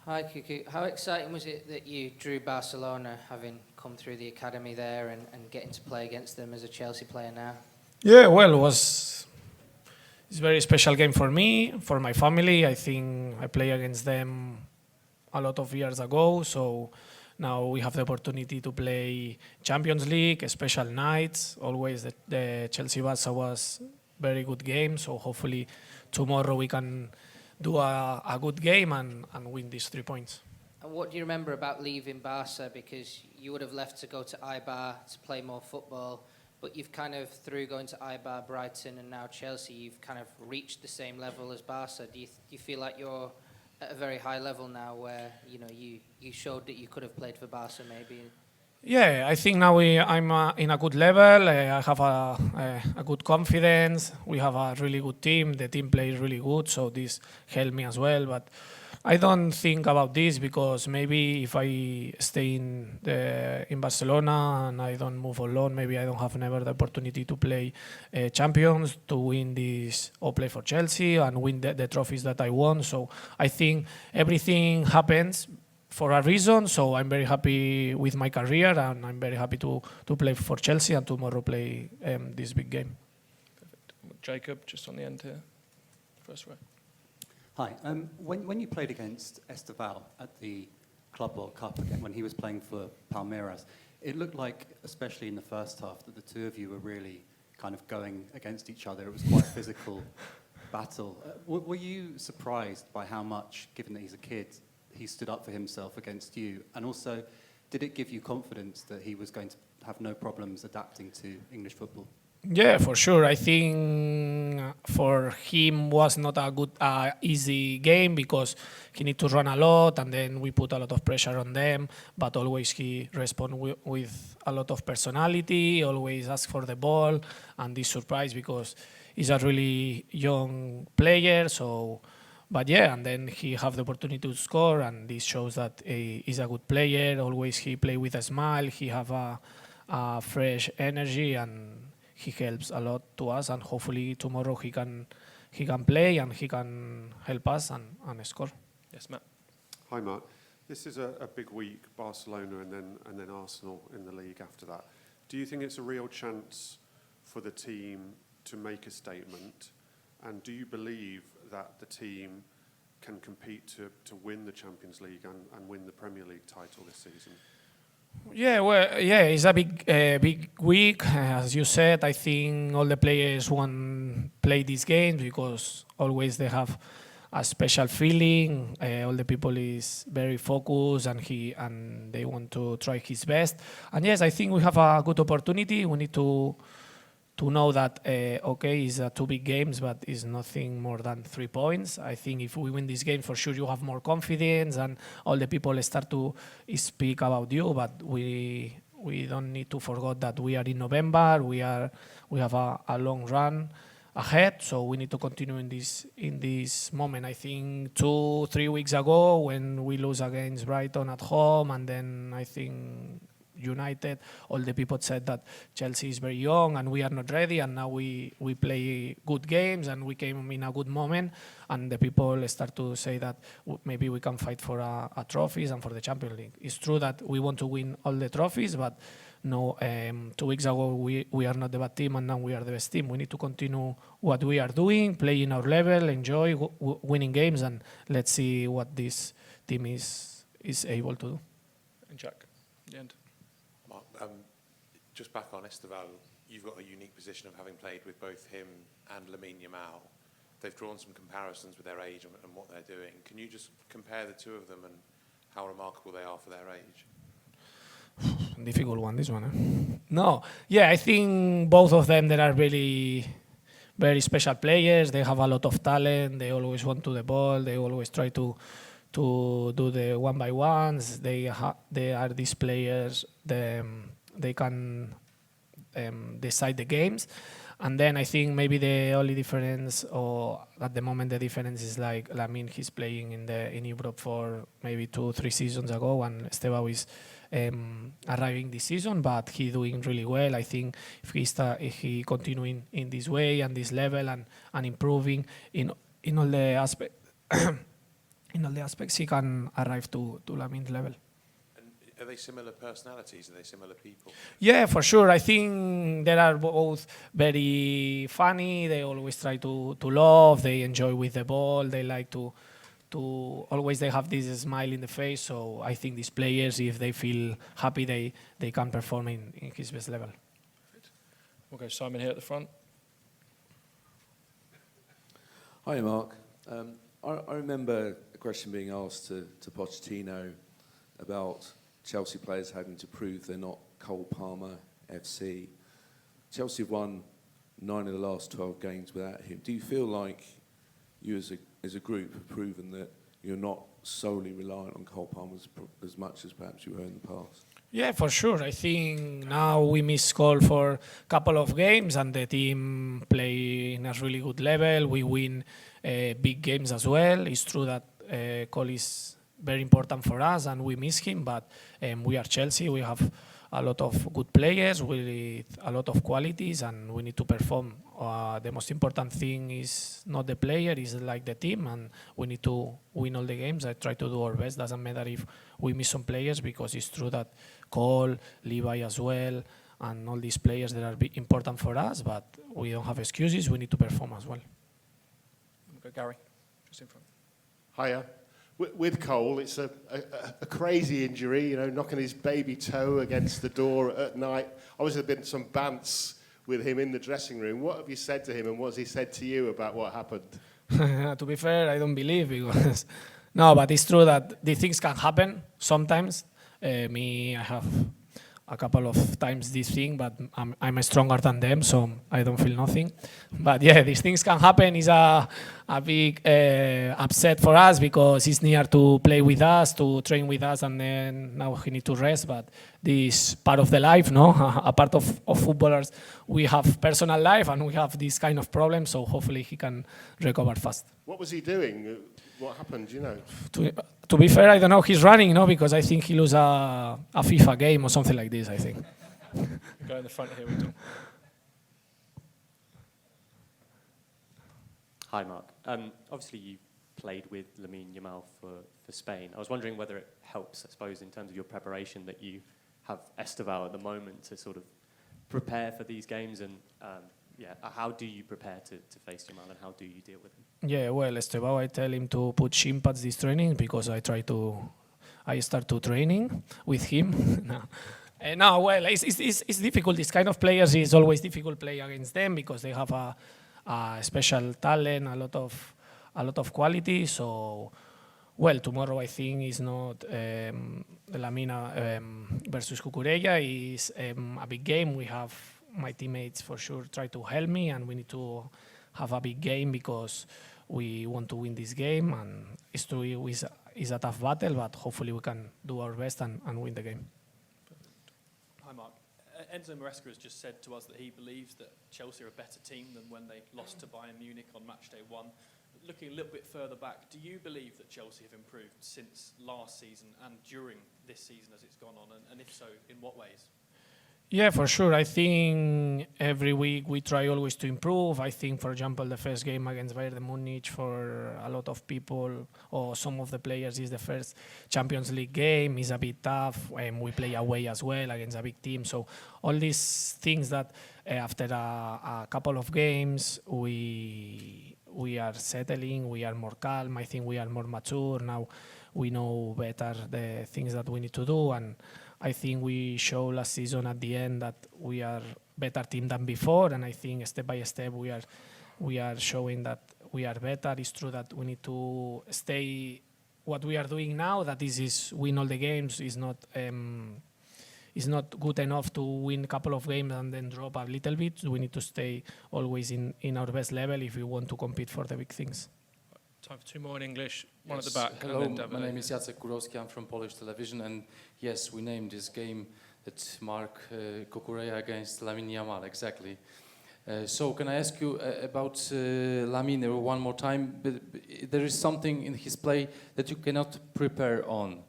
Hi, Cucu. How exciting was it that you drew Barcelona, having come through the academy there and getting to play against them as a Chelsea player now? Yeah, well, it's a very special game for me, for my family. I think I played against them a lot of years ago, so now we have the opportunity to play Champions League, special nights. Always the Chelsea-Barca was very good game, so hopefully tomorrow we can do a good game and win these 3 points. And what do you remember about leaving Barca? Because you would have left to go to Eibar to play more football, but you've kind of, through going to Eibar, Brighton and now Chelsea, you've kind of reached the same level as Barca. Do you feel like you're at a very high level now where you showed that you could have played for Barca maybe? Yeah, I think now I'm in a good level. I have a good confidence. We have a really good team. The team plays really good, so this helped me as well. But I don't think about this because maybe if I stay in Barcelona and I don't move alone, maybe I don't have never the opportunity to play champions, to win this or play for Chelsea and win the trophies that I won. So I think everything happens for a reason, so I'm very happy with my career and I'm very happy to play for Chelsea and tomorrow play this big game. Perfect. Jacob, just on the end here, first row. Hi. When you played against Estevao at the Club World Cup again, when he was playing for Palmeiras, it looked like, especially in the first half, that the two of you were really kind of going against each other. It was quite a physical battle. Were you surprised by how much, given that he's a kid, he stood up for himself against you? And also, did it give you confidence that he was going to have no problems adapting to English football? Yeah, for sure. I think for him was not a good, easy game because he need to run a lot and then we put a lot of pressure on them, but always he respond with a lot of personality, always ask for the ball and this surprise because he's a really young player, so. But yeah, and then he have the opportunity to score, and this shows that he's a good player. Always he play with a smile. He have a fresh energy, and he helps a lot to us. And hopefully tomorrow he can play and he can help us and score. Yes, Matt. Hi, Mark. This is a big week, Barcelona and then Arsenal in the league after that. Do you think it's a real chance for the team to make a statement? And do you believe that the team can compete to win the Champions League and win the Premier League title this season? Yeah, well, yeah, it's a big week. As you said, I think all the players want to play these games because always they have a special feeling. All the people is very focused and they want to try his best. And yes, I think we have a good opportunity. We need to know that, okay, it's 2 big games, but it's nothing more than 3 points. I think if we win this game, for sure you have more confidence and all the people start to speak about you, but we don't need to forget that we are in November, we have a long run ahead, so we need to continue in this moment. I think 2-3 weeks ago when we lose against Brighton at home and then I think United, all the people said that Chelsea is very young and we are not ready, and now we play good games and we came in a good moment and the people start to say that maybe we can fight for a trophies and for the Champions League. It's true that we want to win all the trophies, but no, 2 weeks ago we are not the bad team and now we are the best team. We need to continue what we are doing, playing our level, enjoy winning games, and let's see what this team is able to do. And Jack, the end. Mark, just back on Estevao, you've got a unique position of having played with both him and Lamine Yamal. They've drawn some comparisons with their age and what they're doing. Can you just compare the two of them and how remarkable they are for their age? Difficult one, this one. Eh? No, yeah, I think both of them, they are really very special players. They have a lot of talent. They always want to the ball. They always try to do the one by ones. They are these players. They can decide the games. And then I think maybe the only difference, or at the moment the difference, is like Lamine, he's playing in Europe for maybe 2-3 seasons ago, and Estevao is arriving this season, but he doing really well. I think if he continuing in this way and this level and improving in all the in all the aspects, he can arrive to Lamine's level. And are they similar personalities? Are they similar people? Yeah, for sure. I think they are both very funny. They always try to love. They enjoy with the ball. They like to always they have this smile in the face. So I think these players, if they feel happy, they can perform in his best level. We'll go Simon here at the front. Hi, Mark. I remember a question being asked to Pochettino about Chelsea players having to prove they're not Cole Palmer FC. Chelsea have won 9 of the last 12 games without him. Do you feel like you as a group have proven that you're not solely reliant on Cole Palmer as much as perhaps you were in the past? Yeah, for sure. I think now we miss Cole for a couple of games and the team play in a really good level. We win big games as well. It's true that Cole is very important for us and we miss him, but we are Chelsea. We have a lot of good players with a lot of qualities and we need to perform. The most important thing is not the player, it's like the team, and we need to win all the games. I try to do our best. Doesn't matter if we miss some players, because it's true that Cole, Levi as well, and all these players that are important for us, but we don't have excuses. We need to perform as well. We'll go Gary, just in front. Hiya. With Cole, it's a crazy injury, you know, knocking his baby toe against the door at night. Obviously, there have been some bants with him in the dressing room. What have you said to him, and what has he said to you about what happened? To be fair, I don't believe, because no, but it's true that these things can happen sometimes. I have a couple of times this thing, but I'm stronger than them, so I don't feel nothing. But yeah, these things can happen. It's a big upset for us, because he's near to play with us, to train with us, and then now he needs to rest. But this part of the life, no? A part of footballers, we have personal life and we have this kind of problems, so hopefully he can recover fast. What was he doing? What happened, you know? To be fair, I don't know. He's running, no, because I think he lose a FIFA game or something like this, I think. Go in the front here with Tom. Hi, Mark. Obviously, you played with Lamine Yamal for Spain. I was wondering whether it helps, I suppose, in terms of your preparation, that you have Estevao at the moment to sort of prepare for these games, and how do you prepare to face Yamal, and how do you deal with him? Yeah, well, Estevao, I tell him to put shin pads this training, because I start to training with him. No, well, it's difficult. This kind of players is always difficult to play against them, because they have a special talent, a lot of quality. So, well, tomorrow I think is not Lamina versus Cucurella. Is a big game. We have my teammates for sure try to help me, and we need to have a big game, because we want to win this game, and it's true it's a tough battle, but hopefully we can do our best and win the game. Hi, Mark. Enzo Maresca has just said to us that he believes that Chelsea are a better team than when they lost to Bayern Munich on match day 1. Looking a little bit further back, do you believe that Chelsea have improved since last season and during this season as it's gone on, and if so, in what ways? Yeah, for sure. I think every week we try always to improve. I think, for example, the first game against Bayern Munich, for a lot of people or some of the players, is the first Champions League game. It's a bit tough, and we play away as well against a big team. So all these things that after a couple of games we are settling, we are more calm. I think we are more mature now. We know better the things that we need to do, and I think we showed last season at the end that we are better team than before, and I think step by step we are showing that we are better. It's true that we need to stay what we are doing now, that this is win all the games, is not good enough to win a couple of games and then drop a little bit. We need to stay always in our best level if we want to compete for the big things. Time for 2 more in English, one Yes. at the back. Hello, and then my name is Jacek Kurowski, I'm from Polish television, and yes, we named this game that Marc Cucurella against Lamine Yamal, exactly. So can I ask you about Lamine one more time? There is something in his play that you cannot prepare on,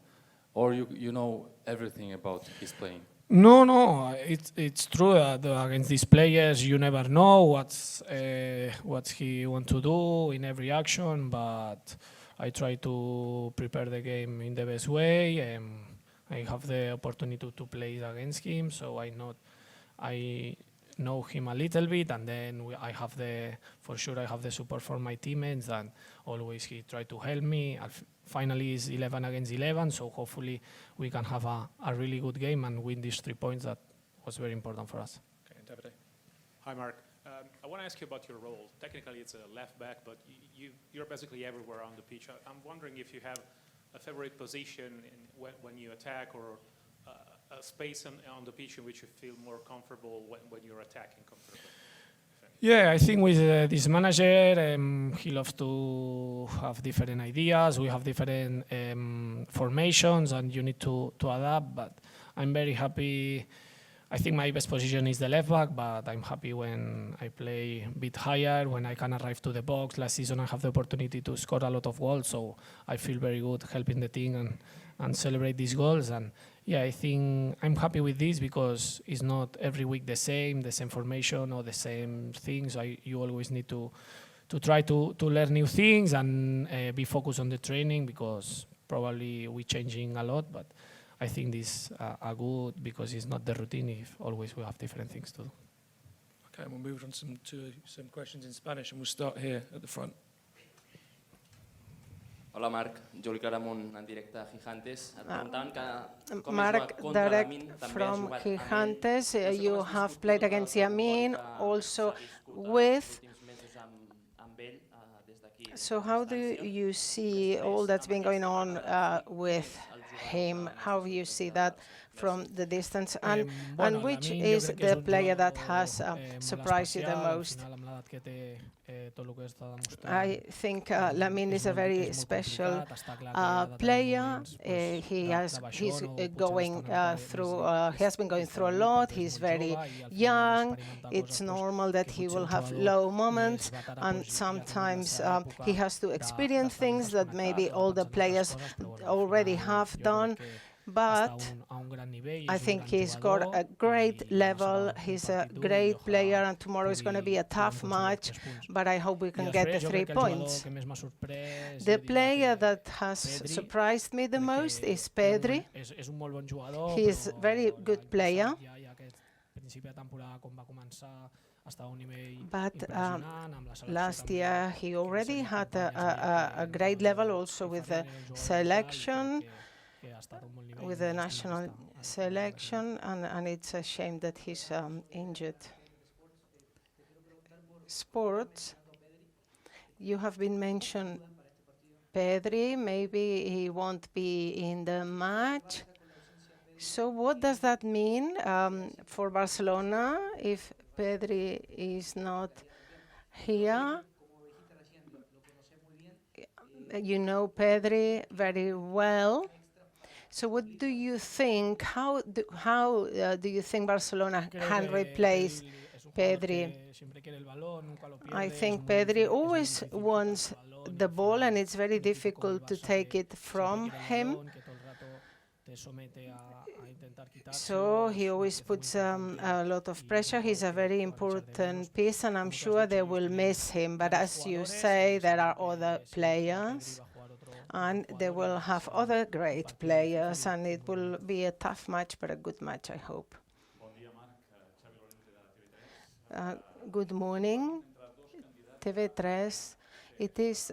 or you know everything about his playing? No, it's true that against these players you never know what he want to do in every action, but I try to prepare the game in the best way. I have the opportunity to play against him, so I know him a little bit, and then I have the support from my teammates, and always he try to help me. Finally, it's 11 against 11, so hopefully we can have a really good game and win these 3 points. That was very important for us. Okay, and Davide. Hi, Mark. I want to ask you about your role. Technically, it's a left back, but you're basically everywhere on the pitch. I'm wondering if you have a favorite position when you attack, or a space on the pitch in which you feel more comfortable when you're attacking comfortably. Yeah, I think with this manager, he loves to have different ideas. We have different formations, and you need to adapt. But I'm very happy. I think my best position is the left back, but I'm happy when I play a bit higher, when I can arrive to the box. Last season I have the opportunity to score a lot of goals, so I feel very good helping the team and celebrate these goals. And yeah, I think I'm happy with this because it's not every week the same formation or the same things. You always need to try to learn new things and be focused on the training, because probably we're changing a lot, but I think these are good because it's not the routine if always we have different things to do. Okay, we'll move on to some questions in Spanish, and we'll start here at the front. Hola, Marc. Juli Claramunt, en directe a Gigantes. Marc, direct from Gigantes. You have played against Yamin, also with. So how do you see all that's been going on with him? How do you see that from the distance? And which is the player that has surprised you the most? I think Lamine is a very special player. He has been going through a lot. He's very young. It's normal that he will have low moments, and sometimes he has to experience things that maybe all the players already have done. But I think he's got a great level. He's a great player, and tomorrow is going to be a tough match, but I hope we can get the 3 points. The player that has surprised me the most is Pedri. He's a very good player. But last year he already had a great level also with the selection, with the national selection, and it's a shame that he's injured. Sports, you have been mentioned Pedri, maybe he won't be in the match. So what does that mean for Barcelona if Pedri is not here? You know Pedri very well. So what do you think? How do you think Barcelona can replace Pedri? I think Pedri always wants the ball, and it's very difficult to take it from him. So he always puts a lot of pressure. He's a very important piece, and I'm sure they will miss him. But as you say, there are other players, and they will have other great players, and it will be a tough match, but a good match, I hope. Good morning, TV3. It is.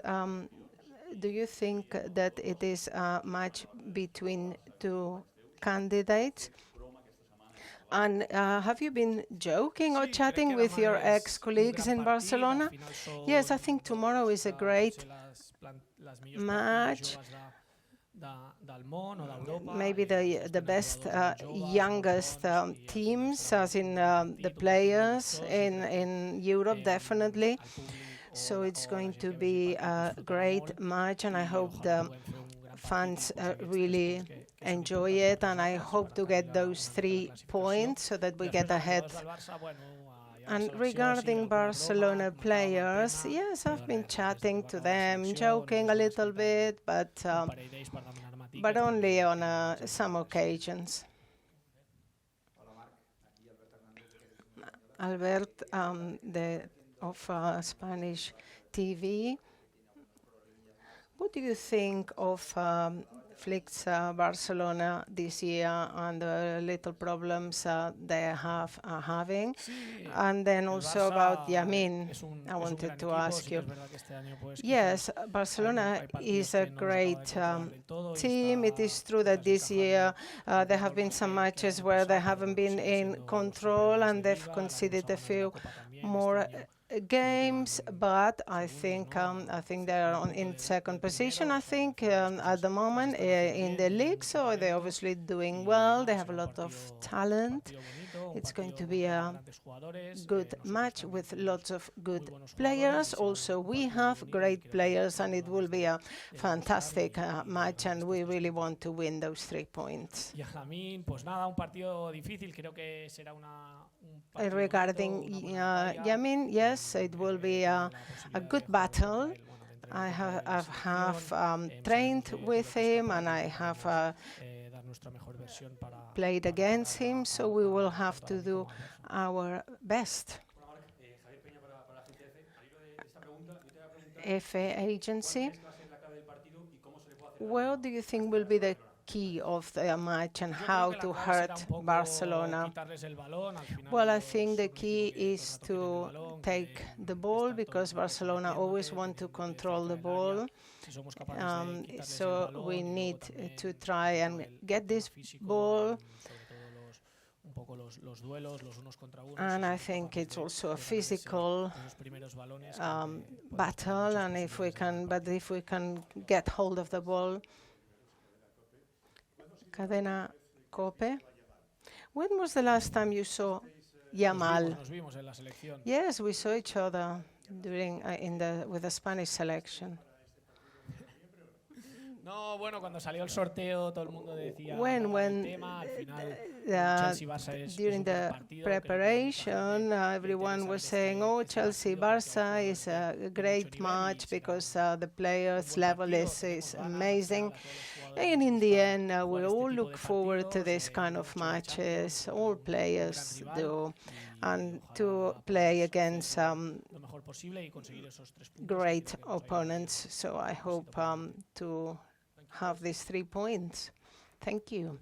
Do you think that it is a match between two candidates? And have you been joking or chatting with your ex-colleagues in Barcelona? Yes, I think tomorrow is a great match. Maybe the best youngest teams, as in the players in Europe, definitely. So it's going to be a great match, and I hope the fans really enjoy it, and I hope to get those 3 points so that we get ahead. And regarding Barcelona players, yes, I've been chatting to them, joking a little bit, but only on some occasions. Albert, of Spanish TV. What do you think of Flick's Barcelona this year and the little problems they are having? And then also about Yamin, I wanted to ask you. Yes, Barcelona is a great team. It is true that this year there have been some matches where they haven't been in control and they've conceded a few more games, but I think they are in second position. I think at the moment in the league, so they're obviously doing well. They have a lot of talent. It's going to be a good match with lots of good players. Also, we have great players, and it will be a fantastic match, and we really want to win those 3 points. Regarding Yamin, yes, it will be a good battle. I have trained with him and I have played against him, so we will have to do our best. FA agency. What do you think will be the key of the match and how to hurt Barcelona? Well, I think the key is to take the ball, because Barcelona always want to control the ball. So we need to try and get this ball. And I think it's also a physical battle, and if we can get hold of the ball. Cadena Cope. When was the last time you saw Yamal? Yes, we saw each other during with the Spanish selection. No, bueno, cuando salió el sorteo todo el mundo decía during the preparation, everyone was saying, "Oh, Chelsea-Barca is a great match because the players' level is amazing." And in the end, we all look forward to this kind of matches. All players do, and to play against great opponents. So I hope to have these 3 points. Thank you.